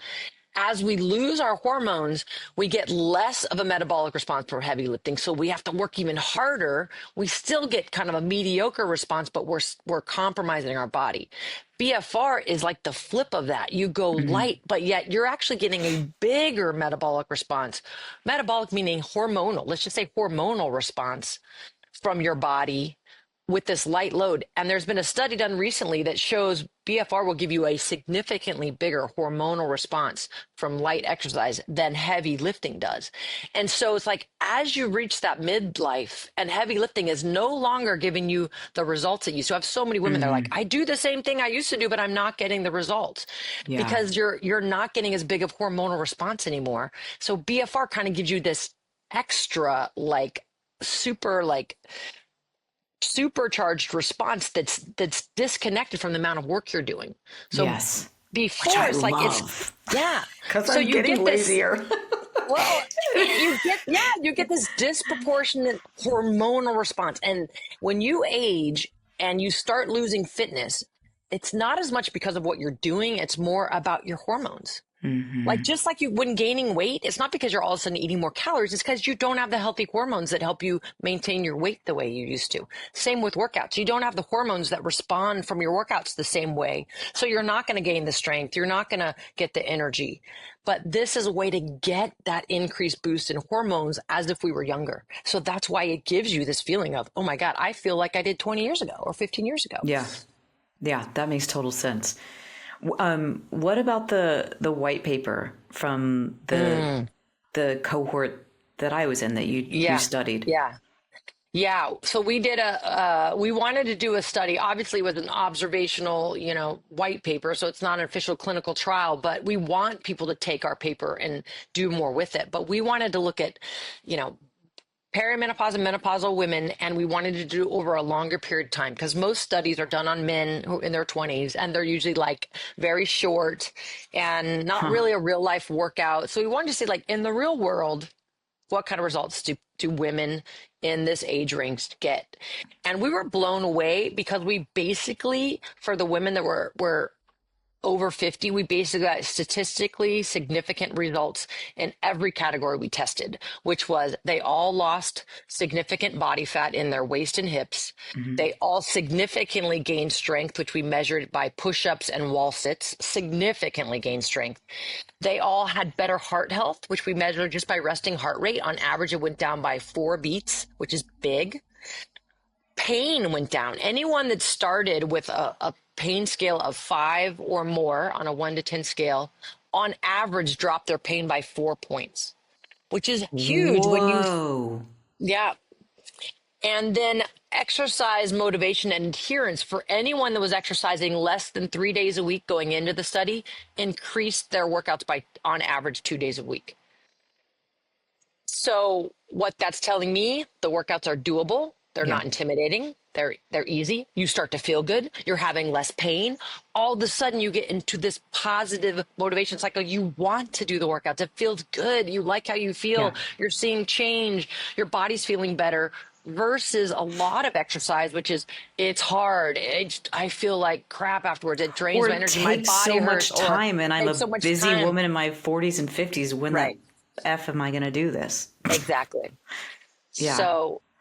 As we lose our hormones, we get less of a metabolic response from heavy lifting. So we have to work even harder. We still get kind of a mediocre response, but we're compromising our body. BFR is like the flip of that. You go light, but yet you're actually getting a bigger metabolic response. Metabolic meaning hormonal. Let's just say hormonal response from your body with this light load. And there's been a study done recently that shows BFR will give you a significantly bigger hormonal response from light exercise than heavy lifting does. And so it's like, as you reach that midlife and heavy lifting is no longer giving you the results that you used to. I have so many women that are like, I do the same thing I used to do, but I'm not getting the results because you're not getting as big of hormonal response anymore. So BFR kind of gives you this extra, like, supercharged response that's disconnected from the amount of work you're doing. So Yes. Which before I it's like love. yeah. Because So I'm you getting get this lazier. well, you get this disproportionate hormonal response. And when you age and you start losing fitness, it's not as much because of what you're doing, it's more about your hormones. Like just like you when gaining weight, it's not because you're all of a sudden eating more calories. It's because you don't have the healthy hormones that help you maintain your weight the way you used to. Same with workouts. You don't have the hormones that respond from your workouts the same way. So you're not going to gain the strength. You're not going to get the energy. But this is a way to get that increased boost in hormones as if we were younger. So that's why it gives you this feeling of, oh my God, I feel like I did 20 years ago or 15 years ago. Yeah. Yeah, that makes total sense. What about the white paper from the cohort that I was in that you Yeah. studied? Yeah. Yeah, so we did we wanted to do a study, obviously with an observational, white paper, so it's not an official clinical trial, but we want people to take our paper and do more with it. But we wanted to look at, perimenopause and menopausal women, and we wanted to do over a longer period of time because most studies are done on men who in their 20s, and they're usually like very short and not really a real life workout. So we wanted to see, like, in the real world, what kind of results do women in this age range get? And we were blown away because we basically, for the women that were over 50, we basically got statistically significant results in every category we tested, which was they all lost significant body fat in their waist and hips. They all significantly gained strength, which we measured by push-ups and wall sits, significantly gained strength. They all had better heart health, which we measured just by resting heart rate. On average, it went down by 4 beats, which is big. Pain went down. Anyone that started with a pain scale of 5 or more on a 1 to 10 scale, on average, dropped their pain by 4 points, which is huge Whoa. yeah. And then exercise motivation and adherence for anyone that was exercising less than 3 days a week going into the study increased their workouts by, on average, 2 days a week. So what that's telling me, the workouts are doable. They're Yeah. not intimidating. They're easy. You start to feel good. You're having less pain. All of a sudden you get into this positive motivation cycle. You want to do the workouts. It feels good. You like how you feel. Yeah. You're seeing change. Your body's feeling better versus a lot of exercise, which is it's hard. I feel like crap afterwards. It drains Or my it energy. My takes body so hurts much or time, and I'm a takes so much busy time. woman in my 40s and 50s. When the Right. F am I going to do this? Exactly. Yeah.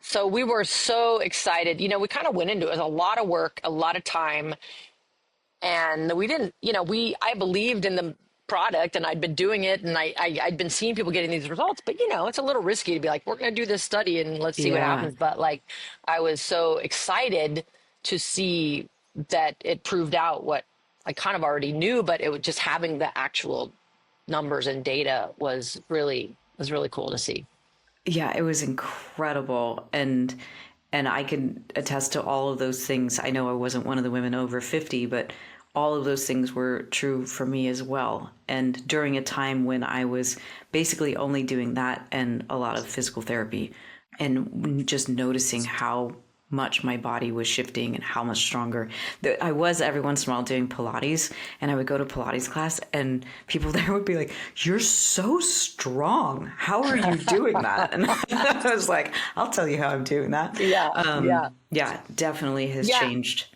So we were so excited. We kind of went into it. It was a lot of work, a lot of time. And we didn't, I believed in the product and I'd been doing it and I'd been seeing people getting these results, but it's a little risky to be like, we're going to do this study and let's see what Yeah. happens. But like, I was so excited to see that it proved out what I kind of already knew, but it was just having the actual numbers and data was really cool to see. Yeah, it was incredible. And I can attest to all of those things. I know I wasn't one of the women over 50, but all of those things were true for me as well. And during a time when I was basically only doing that and a lot of physical therapy, and just noticing how much my body was shifting and how much stronger. I was every once in a while doing Pilates, and I would go to Pilates class and people there would be like, "You're so strong. How are you doing that?" And I was like, "I'll tell you how I'm doing that." Yeah. Yeah, definitely has Yeah. changed.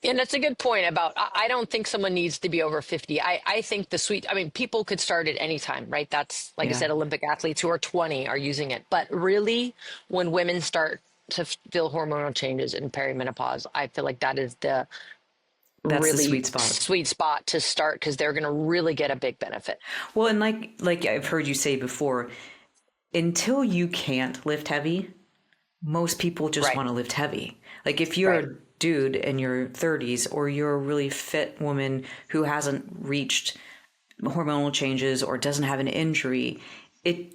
And that's a good point about, I don't think someone needs to be over 50. I think people could start at any time, right? That's, like I Yeah, said, Olympic athletes who are 20 are using it. But really, when women start to feel hormonal changes in perimenopause, I feel like that is the that's the really sweet spot. sweet spot to start because they're going to really get a big benefit. Well, and like I've heard you say before, until you can't lift heavy, most people just Right, want to lift heavy. Like if you're right, a dude in your 30s or you're a really fit woman who hasn't reached hormonal changes or doesn't have an injury, it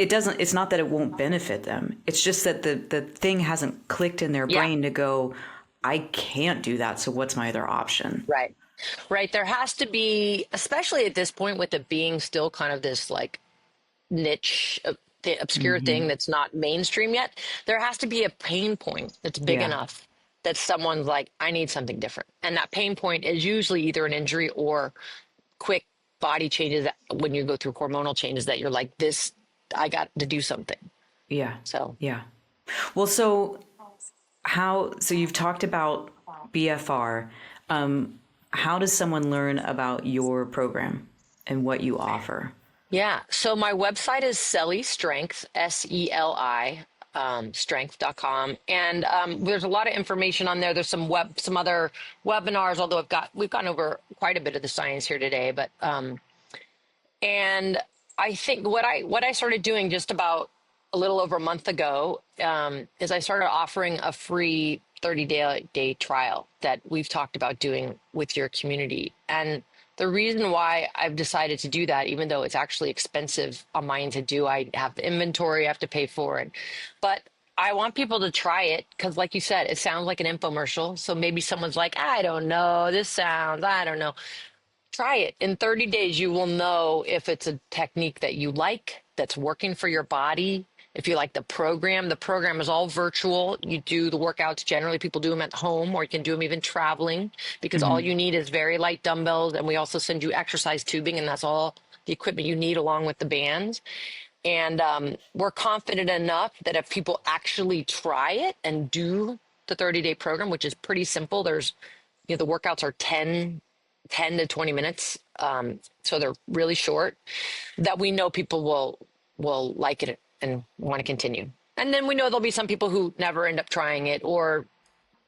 doesn't, it's not that it won't benefit them. It's just that the thing hasn't clicked in their yeah, brain to go, I can't do that, so what's my other option? right, right. There has to be, especially at this point, with it being still kind of this like niche, the obscure thing that's not mainstream yet, there has to be a pain point that's big Yeah. enough that someone's like, I need something different. And that pain point is usually either an injury or quick body changes when you go through hormonal changes that you're like, this, I got to do something. Yeah. So, Yeah. Well, so you've talked about BFR. How does someone learn about your program and what you offer? yeah. So my website is Selly Strength, SELI, strength.com. And there's a lot of information on there. There's some other webinars, although we've gone over quite a bit of the science here today. But, and I think what I started doing just about a little over a month ago is I started offering a free 30-day trial that we've talked about doing with your community. And the reason why I've decided to do that, even though it's actually expensive on my end to do, I have the inventory, I have to pay for it. But I want people to try it because, like you said, it sounds like an infomercial. So maybe someone's like, I don't know, I don't know. Try it. In 30 days, you will know if it's a technique that you like, that's working for your body. If you like the program is all virtual. You do the workouts. Generally, people do them at home, or you can do them even traveling because all Mm-hmm. you need is very light dumbbells. And we also send you exercise tubing, and that's all the equipment you need along with the bands. And we're confident enough that if people actually try it and do the 30-day program, which is pretty simple, the workouts are 10 to 20 minutes. So they're really short, that we know people will like it and want to continue. And then we know there'll be some people who never end up trying it, or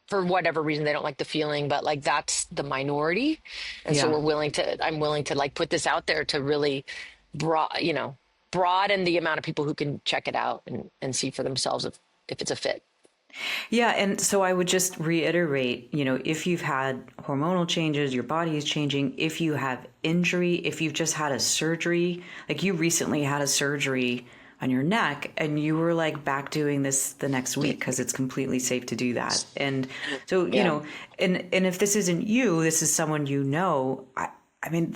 for whatever reason, they don't like the feeling, but like that's the minority. And so Yeah. I'm willing to like put this out there to really broaden the amount of people who can check it out and see for themselves if it's a fit. Yeah. And so I would just reiterate, if you've had hormonal changes, your body is changing, if you have injury, if you've just had a surgery, like you recently had a surgery on your neck and you were like back doing this the next week because it's completely safe to do that. And so, Yeah. and if this isn't you, this is someone I mean,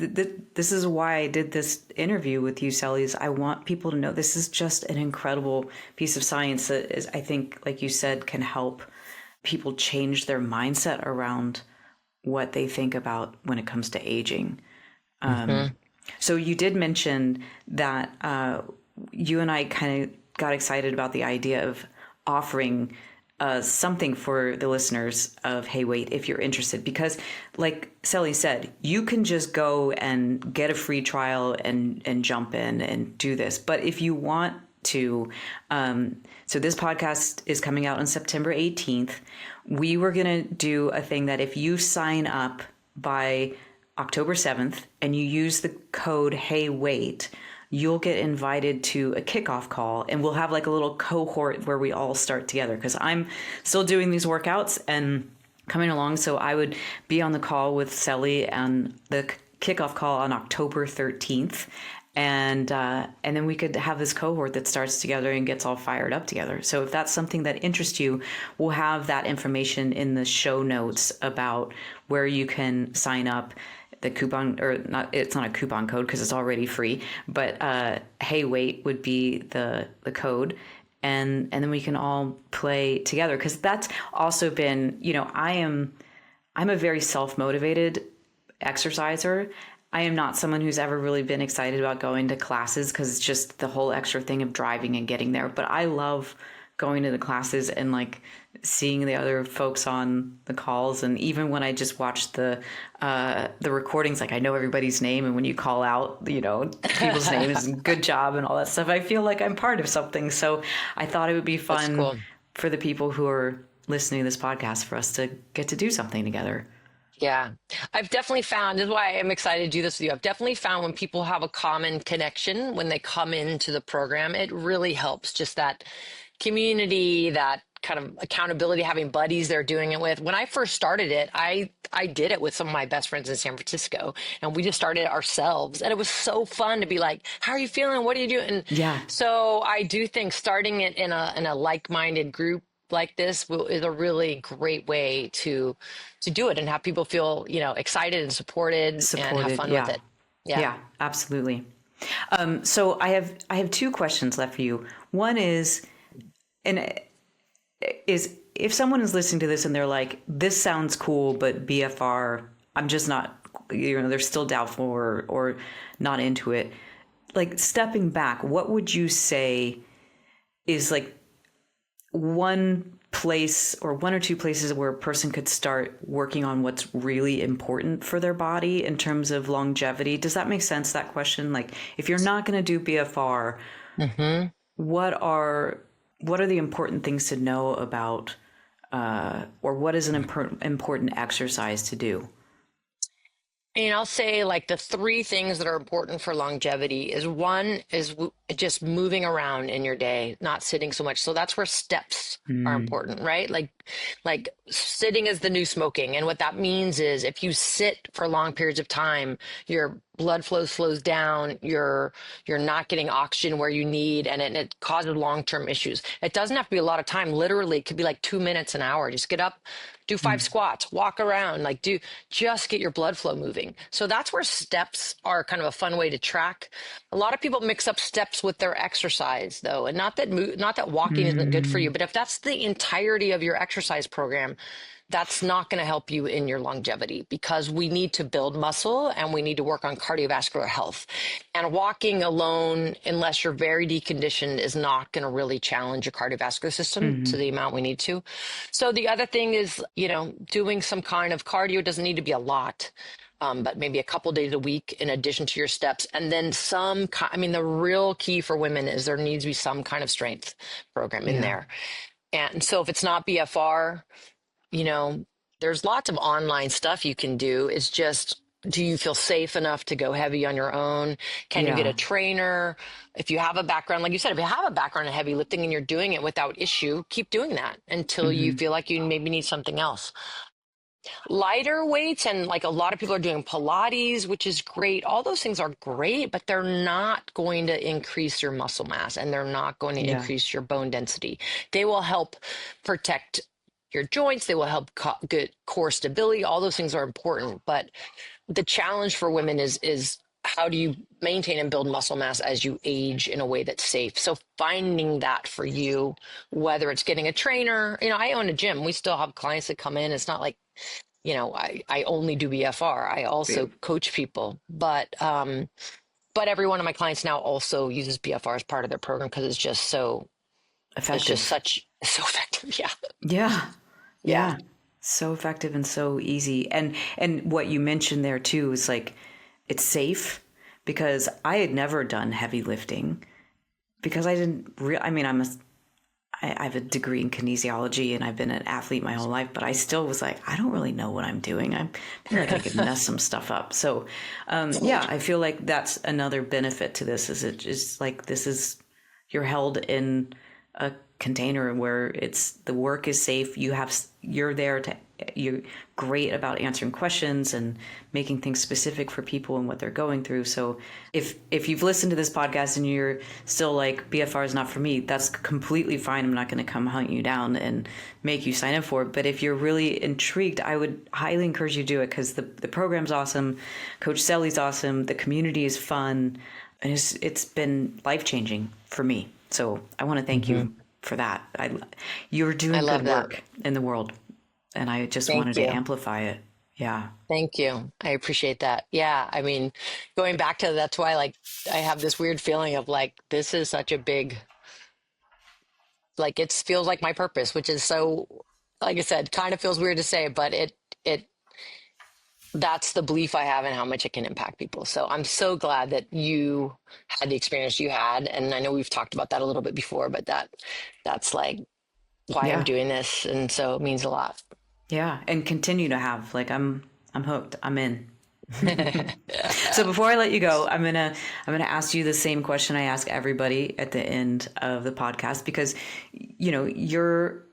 this is why I did this interview with you, Sally. Is I want people to know this is just an incredible piece of science that is, I think, like you said, can help people change their mindset around what they think about when it comes to aging. Hmm. So you did mention that you and I kind of got excited about the idea of offering something for the listeners of Hey Wait if you're interested, because like Sally said, you can just go and get a free trial and jump in and do this. But if you want to, so this podcast is coming out on September 18th. We were going to do a thing that if you sign up by October 7th and you use the code Hey Wait, you'll get invited to a kickoff call, and we'll have like a little cohort where we all start together, because I'm still doing these workouts and coming along. So I would be on the call with Sally and the kickoff call on October 13th. And then we could have this cohort that starts together and gets all fired up together. So if that's something that interests you, we'll have that information in the show notes about where you can sign up. The coupon, or not, it's not a coupon code because it's already free, but Hey Wait would be the code. And then we can all play together, because that's also been, I'm a very self-motivated exerciser. I am not someone who's ever really been excited about going to classes, because it's just the whole extra thing of driving and getting there. But I love going to the classes and like seeing the other folks on the calls. And even when I just watch the recordings, like I know everybody's name. And when you call out, people's names and good job and all that stuff, I feel like I'm part of something. So I thought it would be That's fun cool. for the people who are listening to this podcast for us to get to do something together. Yeah, I've definitely found, this is why I'm excited to do this with you. I've definitely found when people have a common connection, when they come into the program, it really helps. Just that community, that kind of accountability, having buddies they're doing it with. When I first started it, I did it with some of my best friends in San Francisco, and we just started it ourselves. And it was so fun to be like, how are you feeling? What are you doing? And Yeah. so I do think starting it in a like-minded group like this is a really great way to do it and have people feel, excited and supported and have Supported. fun with Yeah. it. Yeah. Yeah, absolutely. So I have two questions left for you. One and is if someone is listening to this and they're like, this sounds cool, but BFR, I'm just not, they're still doubtful or not into it. Like, stepping back, what would you say is like one place or one or two places where a person could start working on what's really important for their body in terms of longevity? Does that make sense, that question? Like, if you're not going to do BFR, Hmm. what are the important things to know about, or what is an important exercise to do? And I'll say like the three things that are important for longevity is one is just moving around in your day, not sitting so much. So that's where steps are Mm, important, right? Like sitting is the new smoking. And what that means is if you sit for long periods of time, your blood flow slows down, you're not getting oxygen where you need, and it causes long-term issues. It doesn't have to be a lot of time. Literally, it could be like 2 minutes an hour. Just get up, do 5 squats, walk around, just get your blood flow moving. So that's where steps are kind of a fun way to track. A lot of people mix up steps with their exercise though. And not that walking isn't good for you, mm, but if that's the entirety of your exercise program, that's not going to help you in your longevity, because we need to build muscle and we need to work on cardiovascular health. And walking alone, unless you're very deconditioned, is not going to really challenge your cardiovascular system to mm, the amount we need to. So the other thing is, doing some kind of cardio. It doesn't need to be a lot. But maybe a couple days a week in addition to your steps. And then the real key for women is there needs to be some kind of strength program in yeah, there. And so if it's not BFR, you know, there's lots of online stuff you can do. It's just, do you feel safe enough to go heavy on your own? Can you get a yeah. trainer? If you have a background, like you said, if you have a background in heavy lifting and you're doing it without issue, keep doing that until you Hmm. feel like you maybe need something else. Lighter weights, and like a lot of people are doing Pilates, which is great. All those things are great, but they're not going to increase your muscle mass and they're not going to Yeah. increase your bone density. They will help protect your joints. They will help get core stability. All those things are important. But the challenge for women is how do you maintain and build muscle mass as you age in a way that's safe? So finding that for you, whether it's getting a trainer, I own a gym. We still have clients that come in. It's not like, I only do BFR. I Yeah. also coach people, but every one of my clients now also uses BFR as part of their program because it's just Effective. so effective. Yeah. Yeah. Yeah. Yeah. So effective and so easy. And what you mentioned there too is like it's safe because I had never done heavy lifting because I didn't I mean I have a degree in kinesiology and I've been an athlete my whole life, but I still was like, I don't really know what I'm doing. I feel like I could mess some stuff up. So, yeah, I feel like that's another benefit to this is it just like you're held in a container where the work is safe. You're there you're great about answering questions and making things specific for people and what they're going through. So if you've listened to this podcast and you're still like BFR is not for me, that's completely fine. I'm not going to come hunt you down and make you sign up for it. But if you're really intrigued, I would highly encourage you to do it because the program's awesome. Coach Selly's awesome. The community is fun. And it's been life-changing for me. So I want to thank you for that. You're I doing love good that. work in the world, and I just Thank wanted to you. amplify it. Yeah. Thank you. I appreciate that. Yeah. I mean, going back to that's why like I have this weird feeling of like this is such a big like it feels like my purpose, which is so like I said, kind of feels weird to say, but it that's the belief I have in how much it can impact people. So I'm so glad that you had the experience you had. And I know we've talked about that a little bit before, but that's like why I'm Yeah. doing this. And so it means a lot. Yeah. And continue to have like I'm hooked. I'm in. So before I let you go, I'm gonna ask you the same question I ask everybody at the end of the podcast because you're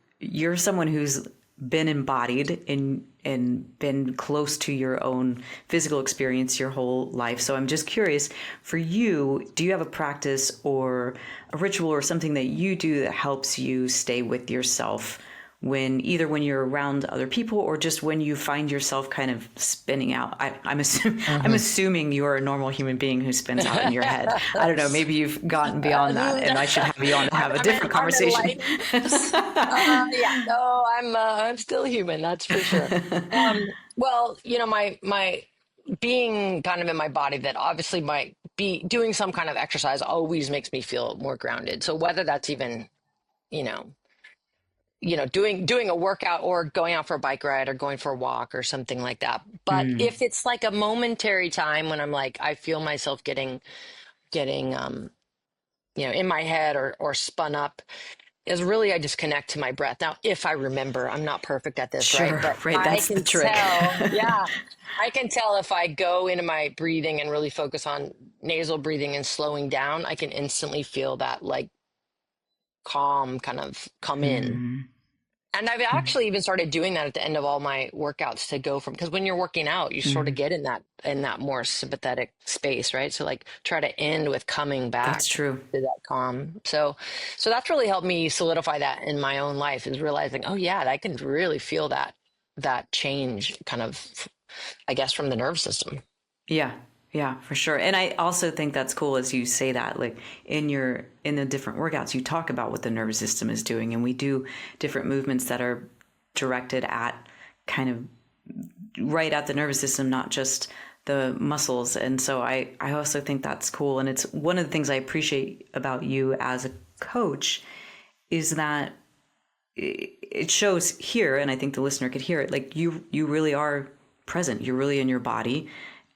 someone who's been embodied and been close to your own physical experience your whole life. So I'm just curious, for you, do you have a practice or a ritual or something that you do that helps you stay with yourself when you're around other people or just when you find yourself kind of spinning out? I'm Mhm. assuming you're a normal human being who spins out in your head. I don't know. Maybe you've gotten beyond that, and I should have you on to have a different I'm conversation. enlightened. Yeah, no, I'm still human, that's for sure. Well, my being kind of in my body that obviously might be doing some kind of exercise always makes me feel more grounded. So whether that's even, you know, doing a workout or going out for a bike ride or going for a walk or something like that. But Mm, if it's like a momentary time when I'm like I feel myself getting in my head or spun up is really I just connect to my breath. Now, if I remember, I'm not perfect at this, right? sure, But right. I That's the can trick. tell, yeah, I can tell if I go into my breathing and really focus on nasal breathing and slowing down, I can instantly feel that like calm kind of come in. Mm, And I've actually even started doing that at the end of all my workouts to go from because when you're working out, you sort of mm, get in that more sympathetic space, right? So like try to end with coming that's back true. to that calm. So that's really helped me solidify that in my own life is realizing, oh yeah, I can really feel that change kind of, I guess, from the nervous system. Yeah, yeah, for sure. And I also think that's cool as you say that, like in the different workouts, you talk about what the nervous system is doing, and we do different movements that are directed at kind of right at the nervous system, not just the muscles. And so I also think that's cool. And it's one of the things I appreciate about you as a coach is that it shows here, and I think the listener could hear it, like you really are present. You're really in your body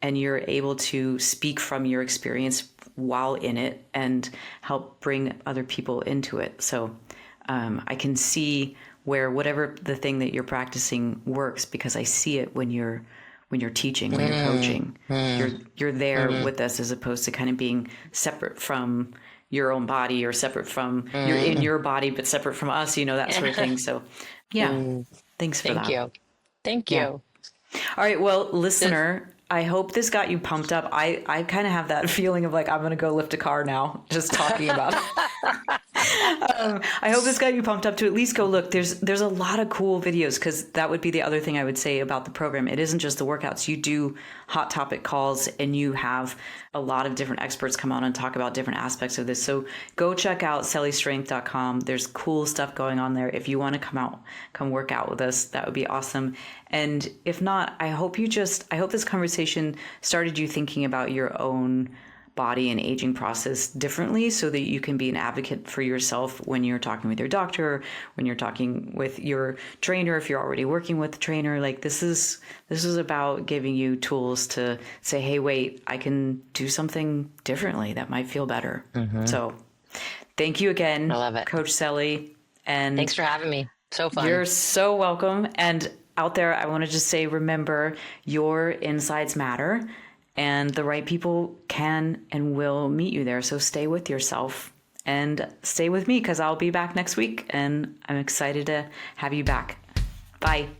and you're able to speak from your experience while in it and help bring other people into it. So I can see where whatever the thing that you're practicing works because I see it when you're teaching, when you're Mm, coaching. mm, You're there mm, with us as opposed to kind of being separate from your own body or separate from you're in mm, your body but separate from us, that sort of thing. So yeah, mm. thanks for Thank that. you. Thank Yeah. you. All right, well, This, listener, I hope this got you pumped up. I kind of have that feeling of like I'm going to go lift a car now just talking about it. I hope this got you pumped up to at least go look. There's a lot of cool videos, because that would be the other thing I would say about the program. It isn't just the workouts. You do hot topic calls, and you have a lot of different experts come on and talk about different aspects of this. So go check out sellystrength.com. There's cool stuff going on there. If you want to come work out with us, that would be awesome. And if not, I hope this conversation started you thinking about your own body and aging process differently, so that you can be an advocate for yourself when you're talking with your doctor, when you're talking with your trainer, if you're already working with the trainer. Like, this is about giving you tools to say, hey, wait, I can do something differently that might feel better. So thank you again, I love it. Coach Selly. And thanks for having me. So fun. You're so welcome. And out there, I want to just say, remember, your insides matter. And the right people can and will meet you there. So stay with yourself and stay with me, because I'll be back next week. And I'm excited to have you back. Bye.